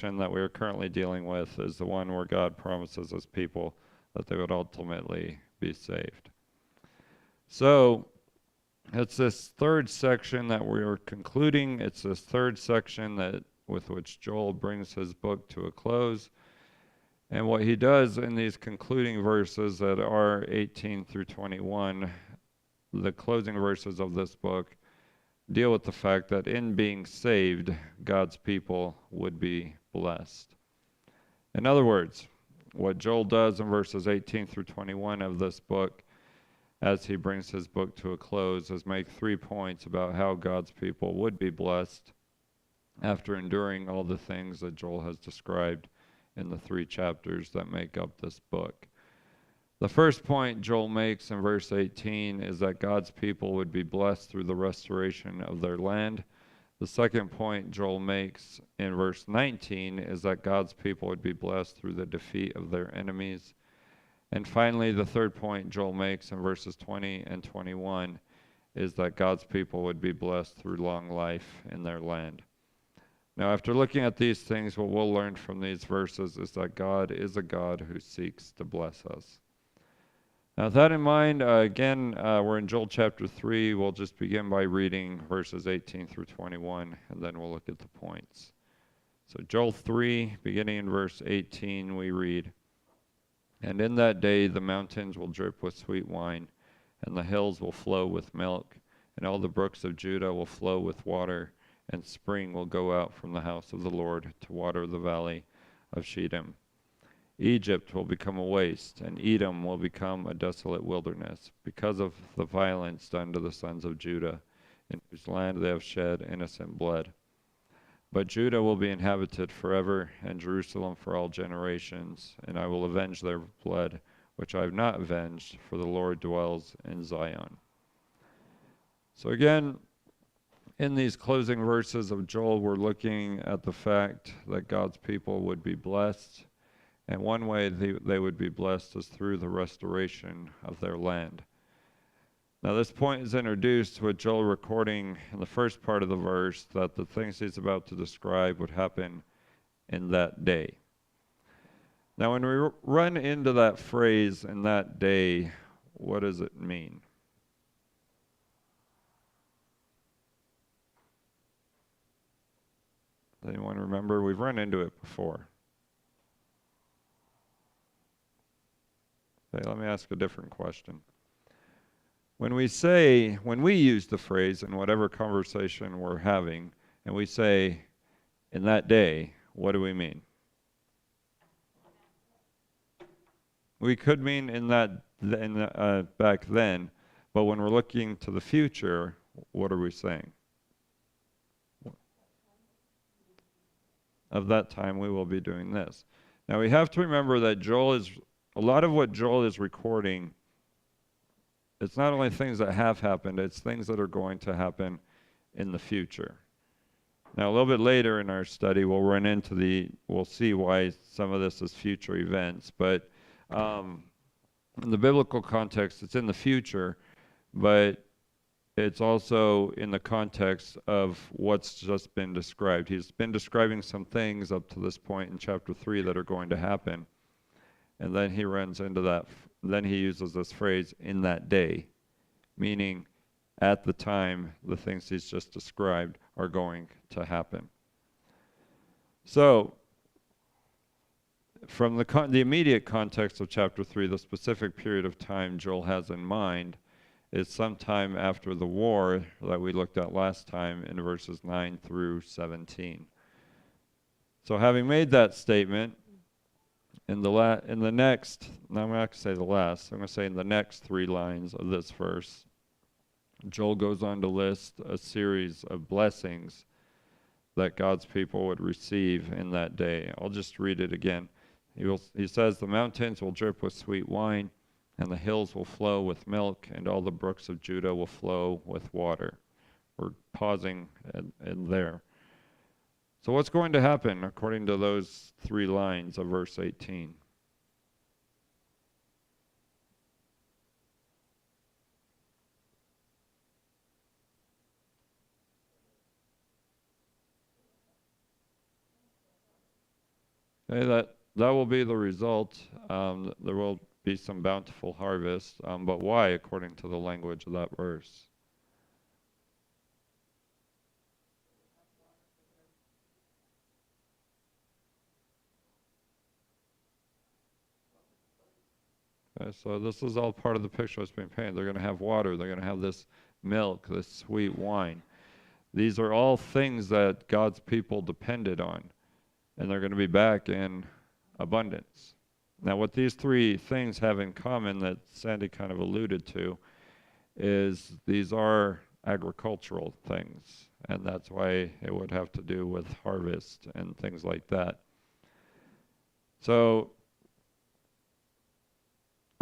that we are currently dealing with is the one where God promises his people that they would ultimately be saved. So it's this third section that we are concluding. It's this third section that with which Joel brings his book to a close. And what he does in these concluding verses that are 18 through 21, the closing verses of this book, deal with the fact that in being saved, God's people would be blessed. In other words, what Joel does in verses 18 through 21 of this book, as he brings his book to a close, is make 3 points about how God's people would be blessed after enduring all the things that Joel has described in the 3 chapters that make up this book. The first point Joel makes in verse 18 is that God's people would be blessed through the restoration of their land. The second point Joel makes in verse 19 is that God's people would be blessed through the defeat of their enemies. And finally, the third point Joel makes in verses 20 and 21 is that God's people would be blessed through long life in their land. Now, after looking at these things, what we'll learn from these verses is that God is a God who seeks to bless us. Now, with that in mind, we're in Joel chapter 3. We'll just begin by reading verses 18 through 21, and then we'll look at the points. So Joel 3, beginning in verse 18, we read, "And in that day the mountains will drip with sweet wine, and the hills will flow with milk, and all the brooks of Judah will flow with water, and spring will go out from the house of the Lord to water the valley of Shittim. Egypt will become a waste, and Edom will become a desolate wilderness, because of the violence done to the sons of Judah, in whose land they have shed innocent blood. But Judah will be inhabited forever, and Jerusalem for all generations, and I will avenge their blood, which I have not avenged, for the Lord dwells in Zion." So again, in these closing verses of Joel, we're looking at the fact that God's people would be blessed. And one way they would be blessed is through the restoration of their land. Now, this point is introduced with Joel recording in the first part of the verse that the things he's about to describe would happen in that day. Now, when we run into that phrase, "in that day," what does it mean? Does anyone remember? We've run into it before. Okay, let me ask a different question. When we use the phrase in whatever conversation we're having, and we say, "in that day," what do we mean? We could mean back then, but when we're looking to the future, what are we saying? Of that time, we will be doing this. Now, we have to remember that a lot of what Joel is recording, it's not only things that have happened, it's things that are going to happen in the future. Now, a little bit later in our study, we'll see why some of this is future events, but in the biblical context, it's in the future, but it's also in the context of what's just been described. He's been describing some things up to this point in chapter 3 that are going to happen. And then he runs into that, then he uses this phrase, "in that day," meaning at the time the things he's just described are going to happen. So, from the immediate context of chapter 3, the specific period of time Joel has in mind is sometime after the war that we looked at last time in verses 9 through 17. So having made that statement, in the next, no, I'm not going to say the last, I'm going to say in the next 3 lines of this verse, Joel goes on to list a series of blessings that God's people would receive in that day. I'll just read it again. He says, "The mountains will drip with sweet wine, and the hills will flow with milk, and all the brooks of Judah will flow with water." We're pausing in there. So what's going to happen according to those 3 lines of verse 18? Okay, that will be the result. There will be some bountiful harvest, but why, according to the language of that verse? Okay, so this is all part of the picture that's being painted. They're going to have water. They're going to have this milk, this sweet wine. These are all things that God's people depended on, and they're going to be back in abundance. Now, what these three things have in common that Sandy kind of alluded to is these are agricultural things, and that's why it would have to do with harvest and things like that. So,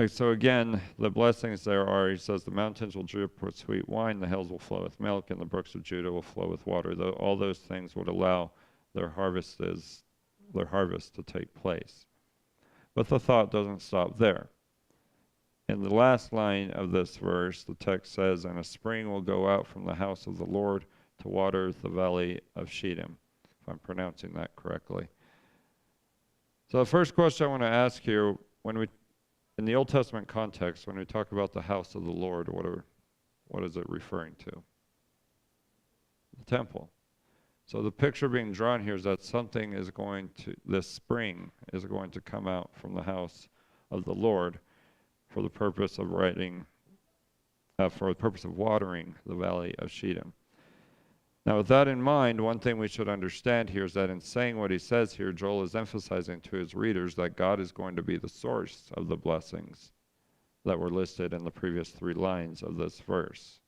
so again, the blessings there are, he says, the mountains will drip with sweet wine, the hills will flow with milk, and the brooks of Judah will flow with water. All those things would allow their harvest to take place. But the thought doesn't stop there. In the last line of this verse, the text says, and a spring will go out from the house of the Lord to water the valley of Shittim, if I'm pronouncing that correctly. So the first question I want to ask here, in the Old Testament context, when we talk about the house of the Lord, what is it referring to? The temple. So the picture being drawn here is that this spring is going to come out from the house of the Lord for the purpose of watering the valley of Shittim. Now, with that in mind, one thing we should understand here is that in saying what he says here, Joel is emphasizing to his readers that God is going to be the source of the blessings that were listed in the previous 3 lines of this verse.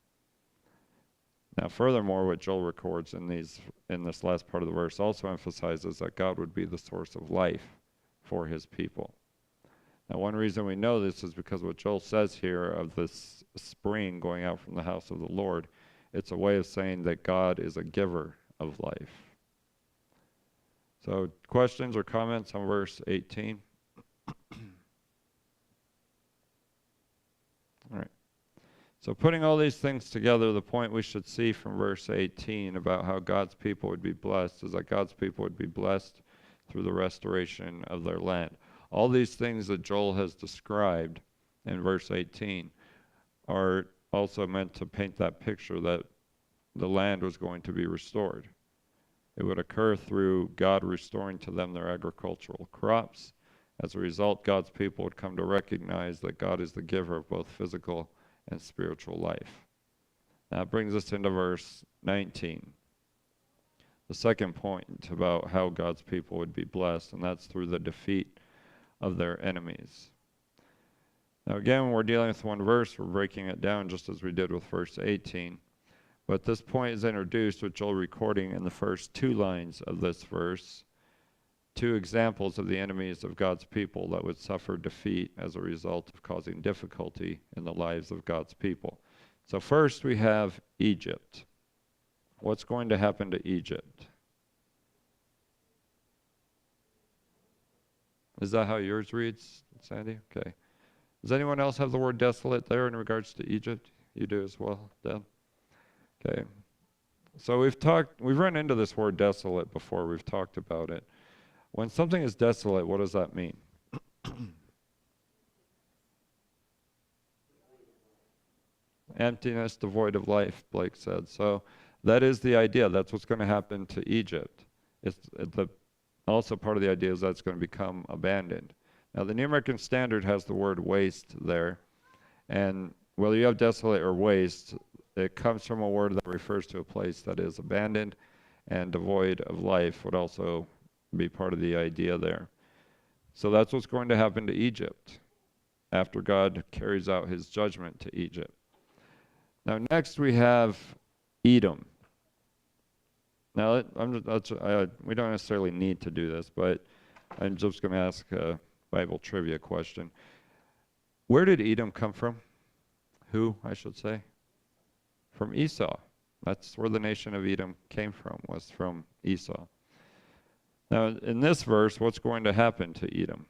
Now, furthermore, what Joel records in this last part of the verse also emphasizes that God would be the source of life for his people. Now, one reason we know this is because what Joel says here of this spring going out from the house of the Lord, it's a way of saying that God is a giver of life. So, questions or comments on verse 18? All right. So putting all these things together, the point we should see from verse 18 about how God's people would be blessed is that God's people would be blessed through the restoration of their land. All these things that Joel has described in verse 18 are also meant to paint that picture that the land was going to be restored. It would occur through God restoring to them their agricultural crops. As a result, God's people would come to recognize that God is the giver of both physical and spiritual life. That brings us into verse 19. The second point about how God's people would be blessed, and that's through the defeat of their enemies. Now again, when we're dealing with one verse, we're breaking it down just as we did with verse 18. But this point is introduced with Joel recording in the first 2 lines of this verse 2 examples of the enemies of God's people that would suffer defeat as a result of causing difficulty in the lives of God's people. So first we have Egypt. What's going to happen to Egypt? Is that how yours reads, Sandy? Okay. Does anyone else have the word desolate there in regards to Egypt? You do as well, Deb? Okay. So we've run into this word desolate before. We've talked about it. When something is desolate, what does that mean? Emptiness, devoid of life, Blake said. So that is the idea. That's what's going to happen to Egypt. Also part of the idea is that it's going to become abandoned. Now, the New American Standard has the word waste there. And whether you have desolate or waste, it comes from a word that refers to a place that is abandoned, and devoid of life would also be part of the idea there. So that's what's going to happen to Egypt after God carries out his judgment to Egypt. Now next we have Edom. Now we don't necessarily need to do this, but I'm just going to ask a Bible trivia question. Where did Edom come from? Who, I should say? From Esau. That's where the nation of Edom came from, was from Esau. Now, in this verse, what's going to happen to Edom?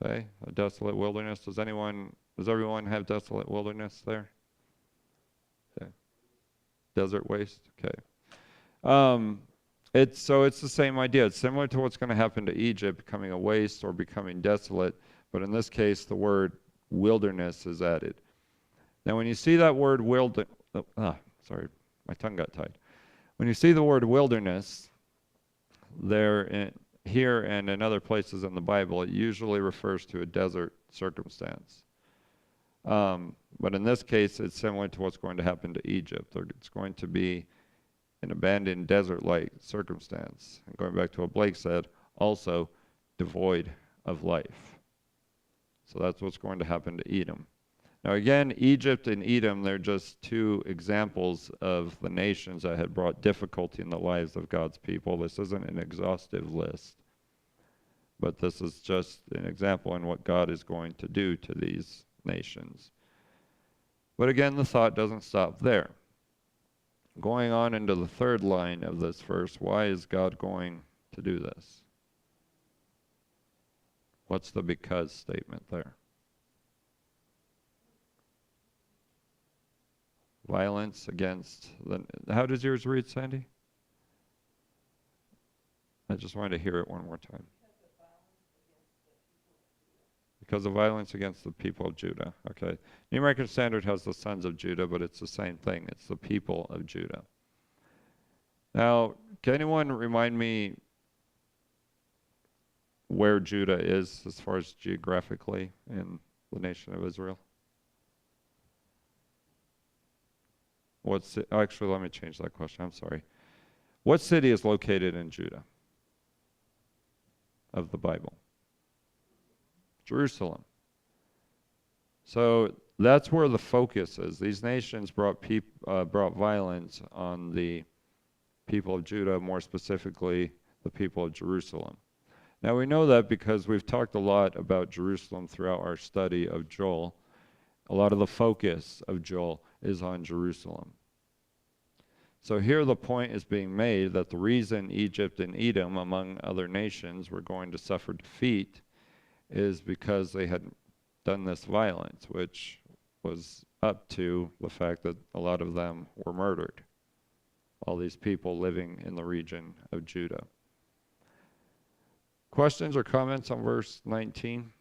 Okay, a desolate wilderness. Does everyone have desolate wilderness there? desert waste? Okay. It's the same idea. It's similar to what's going to happen to Egypt, becoming a waste or becoming desolate, but in this case, the word wilderness is added. Now, when you see that word sorry, my tongue got tied. When you see the word wilderness, here and in other places in the Bible, it usually refers to a desert circumstance. But in this case, it's similar to what's going to happen to Egypt. It's going to be an abandoned desert-like circumstance. And going back to what Blake said, also devoid of life. So that's what's going to happen to Edom. Now again, Egypt and Edom, they're just two examples of the nations that had brought difficulty in the lives of God's people. This isn't an exhaustive list, but this is just an example in what God is going to do to these nations. But again, the thought doesn't stop there. Going on into the third line of this verse, why is God going to do this? What's the because statement there? Violence against the... How does yours read, Sandy? I just wanted to hear it one more time. Because of violence against the people of Judah. Okay. New American Standard has the sons of Judah, but it's the same thing. It's the people of Judah. Now, can anyone remind me where Judah is as far as geographically in the nation of Israel? Actually, let me change that question. I'm sorry. What city is located in Judah of the Bible? Jerusalem. So that's where the focus is. These nations brought violence on the people of Judah, more specifically the people of Jerusalem. Now we know that because we've talked a lot about Jerusalem throughout our study of Joel. A lot of the focus of Joel is on Jerusalem. So here the point is being made that the reason Egypt and Edom, among other nations, were going to suffer defeat is because they had done this violence, which was up to the fact that a lot of them were murdered. All these people living in the region of Judah. Questions or comments on verse 19?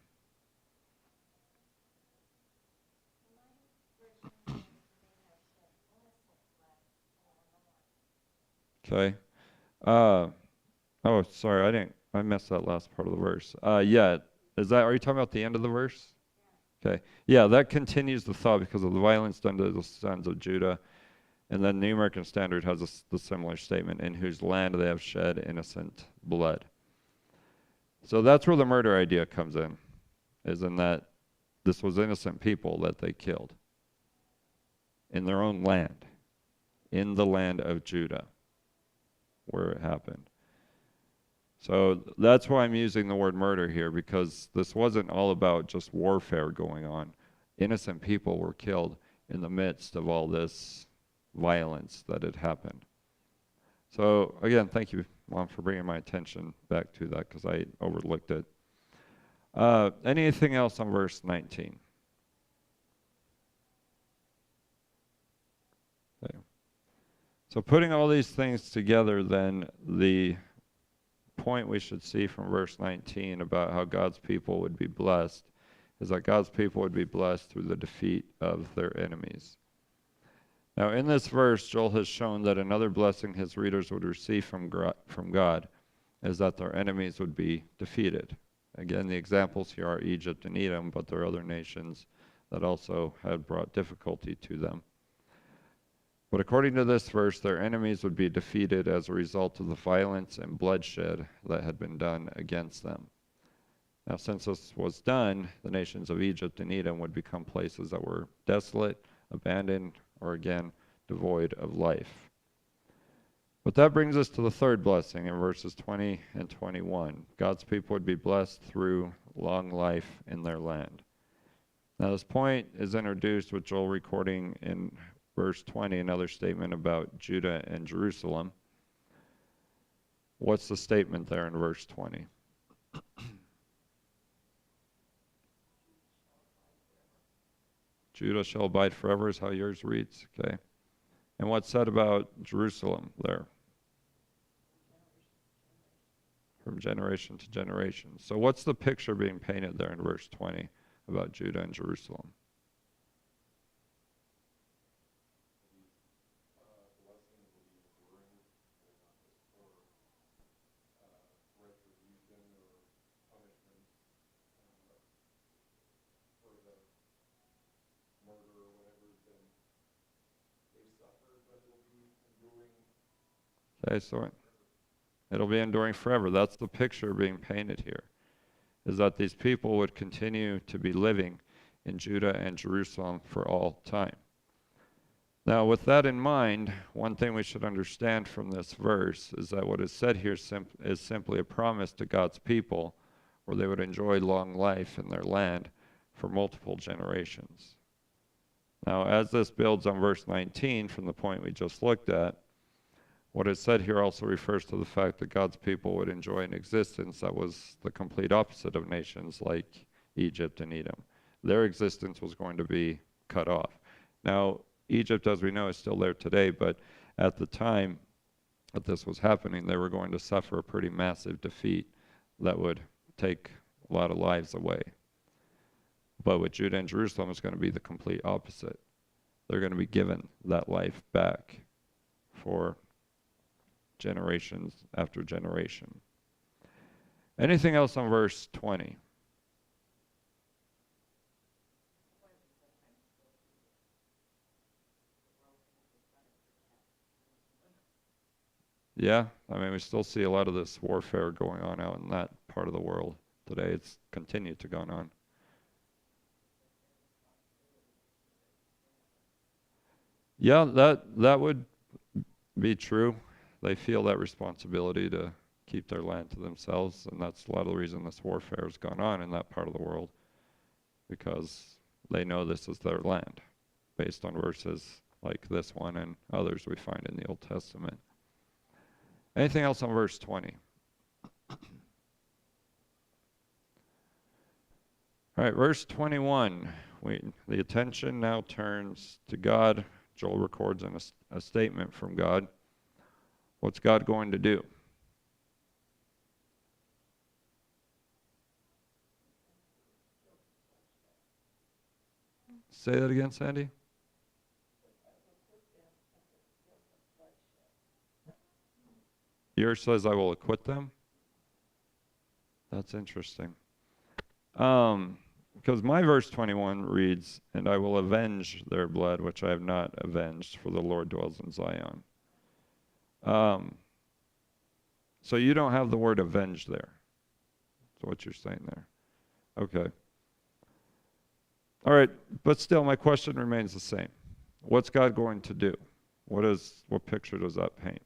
Okay. Oh, sorry, I messed that last part of the verse. Are you talking about the end of the verse? Okay. Yeah, that continues the thought because of the violence done to the sons of Judah. And then the New American Standard has the similar statement, in whose land they have shed innocent blood. So that's where the murder idea comes in, is in that this was innocent people that they killed in their own land, in the land of Judah, where it happened. So that's why I'm using the word murder here, because this wasn't all about just warfare going on. Innocent people were killed in the midst of all this violence that had happened. So again, thank you, Mom, for bringing my attention back to that, because I overlooked it. Anything else on verse 19? Okay. So putting all these things together, then the point we should see from verse 19 about how God's people would be blessed is that God's people would be blessed through the defeat of their enemies. Now in this verse, Joel has shown that another blessing his readers would receive from God is that their enemies would be defeated. Again, the examples here are Egypt and Edom, but there are other nations that also had brought difficulty to them. But according to this verse, their enemies would be defeated as a result of the violence and bloodshed that had been done against them. Now, since this was done, the nations of Egypt and Edom would become places that were desolate, abandoned, or again, devoid of life. But that brings us to the third blessing in verses 20 and 21. God's people would be blessed through long life in their land. Now, this point is introduced with Joel recording in verse 20, another statement about Judah and Jerusalem. What's the statement there in verse 20? Judah shall abide forever is how yours reads. Okay. And what's said about Jerusalem there? From generation to generation. So what's the picture being painted there in verse 20 about Judah and Jerusalem? Okay, so it'll be enduring forever. That's the picture being painted here, is that these people would continue to be living in Judah and Jerusalem for all time. Now, with that in mind, one thing we should understand from this verse is that what is said here is simply a promise to God's people where they would enjoy long life in their land for multiple generations. Now, as this builds on verse 19 from the point we just looked at, what is said here also refers to the fact that God's people would enjoy an existence that was the complete opposite of nations like Egypt and Edom. Their existence was going to be cut off. Now, Egypt, as we know, is still there today, but at the time that this was happening, they were going to suffer a pretty massive defeat that would take a lot of lives away. But with Judah and Jerusalem, it's going to be the complete opposite. They're going to be given that life back for generations after generation. Anything else on verse 20? Yeah, I mean, we still see a lot of this warfare going on out in that part of the world today. It's continued to go on. Yeah, that would be true. They feel that responsibility to keep their land to themselves, and that's a lot of the reason this warfare has gone on in that part of the world, because they know this is their land, based on verses like this one and others we find in the Old Testament. Anything else on verse 20? All right, verse 21. The attention now turns to God. Joel records a statement from God. What's God going to do? Say that again, Sandy. Yours says, I will acquit them. That's interesting. Because my verse 21 reads, and I will avenge their blood, which I have not avenged, for the Lord dwells in Zion. So you don't have the word avenge there. That's what you're saying there. Okay. All right, but still my question remains the same. What's God going to do? What picture does that paint?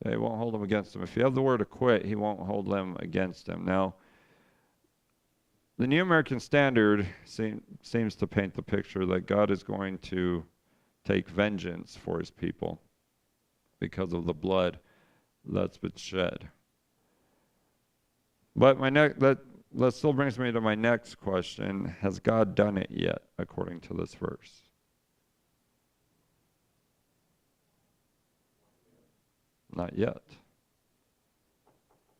He won't hold them against him. If you have the word acquit, he won't hold them against him. Now, the New American Standard seems to paint the picture that God is going to take vengeance for his people because of the blood that's been shed. But that still brings me to my next question. Has God done it yet, according to this verse? Not yet.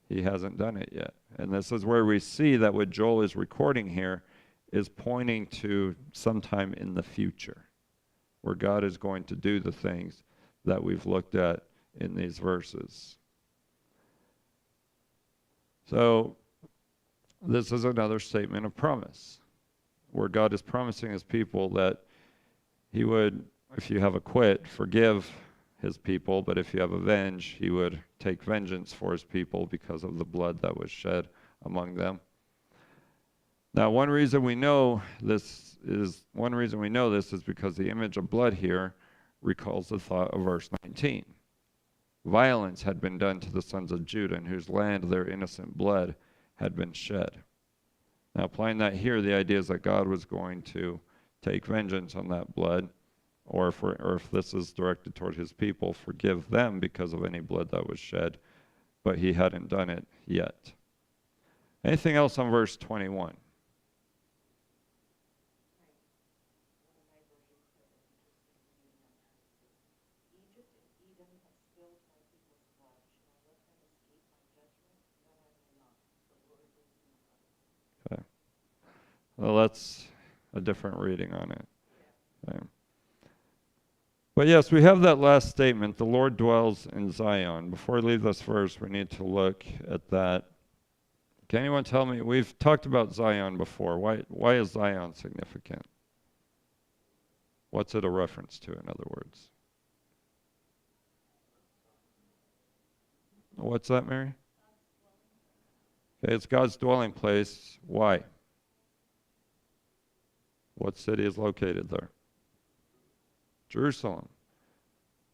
He hasn't done it yet. And this is where we see that what Joel is recording here is pointing to sometime in the future, where God is going to do the things that we've looked at in these verses. So this is another statement of promise, where God is promising his people that he would, if you have acquit, forgive his people, but if you have avenge, he would take vengeance for his people because of the blood that was shed among them. Now, one reason we know this is because the image of blood here recalls the thought of verse 19. Violence had been done to the sons of Judah, in whose land their innocent blood had been shed. Now, applying that here, the idea is that God was going to take vengeance on that blood, or if this is directed toward his people, forgive them because of any blood that was shed, but he hadn't done it yet. Anything else on verse 21? Well, that's a different reading on it. Okay. But yes, we have that last statement, the Lord dwells in Zion. Before I leave this verse, we need to look at that. Can anyone tell me, we've talked about Zion before. Why is Zion significant? What's it a reference to, in other words? What's that, Mary? Okay, it's God's dwelling place. Why? What city is located there? Jerusalem.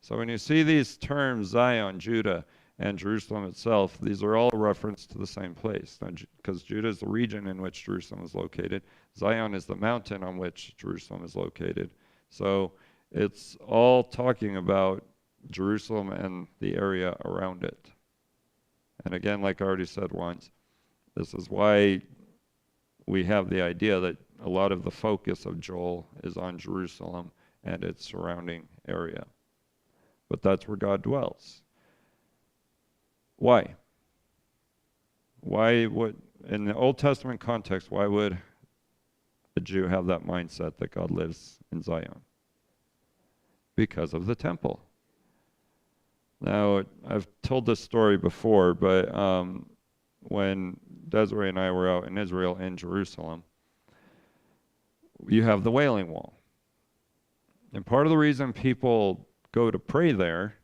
So when you see these terms, Zion, Judah, and Jerusalem itself, these are all a reference to the same place. Because Judah is the region in which Jerusalem is located. Zion is the mountain on which Jerusalem is located. So it's all talking about Jerusalem and the area around it. And again, like I already said once, this is why we have the idea that a lot of the focus of Joel is on Jerusalem and its surrounding area. But that's where God dwells. Why? Why would, in the Old Testament context, why would a Jew have that mindset that God lives in Zion? Because of the temple. Now, I've told this story before, but when Desiree and I were out in Israel, in Jerusalem, you have the Wailing Wall. And part of the reason people go to pray there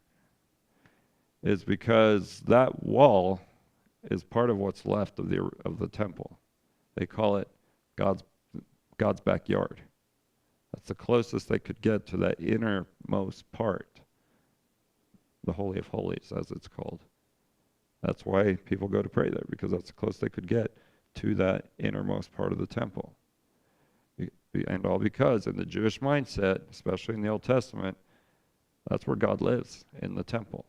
is because that wall is part of what's left of the temple. They call it God's backyard. That's the closest they could get to that innermost part, the Holy of Holies, as it's called. That's why people go to pray there, because that's the closest they could get to that innermost part of the temple. And all because in the Jewish mindset, especially in the Old Testament, that's where God lives, in the temple.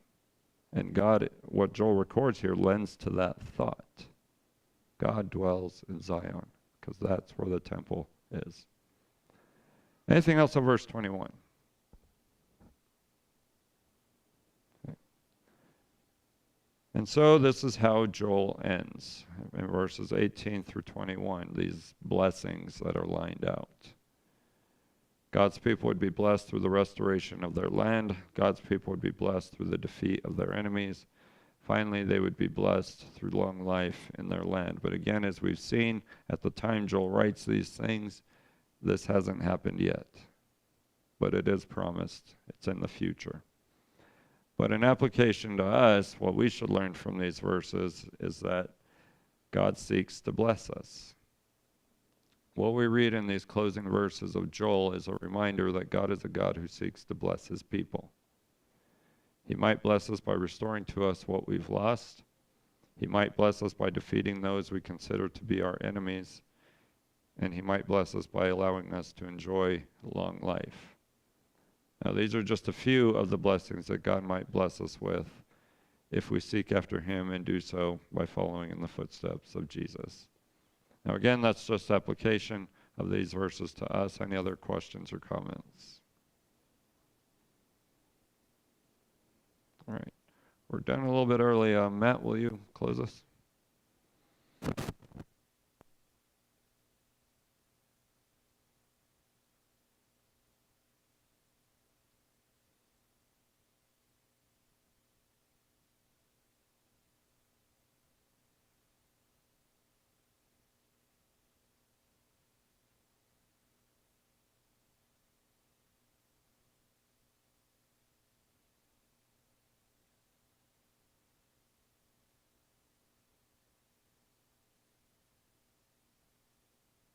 And God, what Joel records here, lends to that thought. God dwells in Zion, because that's where the temple is. Anything else on verse 21? Okay. And so this is how Joel ends, in verses 18 through 21, these blessings that are lined out. God's people would be blessed through the restoration of their land. God's people would be blessed through the defeat of their enemies. Finally, they would be blessed through long life in their land. But again, as we've seen, at the time Joel writes these things, this hasn't happened yet. But it is promised. It's in the future. But in application to us, what we should learn from these verses is that God seeks to bless us. What we read in these closing verses of Joel is a reminder that God is a God who seeks to bless his people. He might bless us by restoring to us what we've lost. He might bless us by defeating those we consider to be our enemies. And he might bless us by allowing us to enjoy long life. Now, these are just a few of the blessings that God might bless us with if we seek after him and do so by following in the footsteps of Jesus. Now, again, that's just application of these verses to us. Any other questions or comments? All right. We're done a little bit early. Matt, will you close us?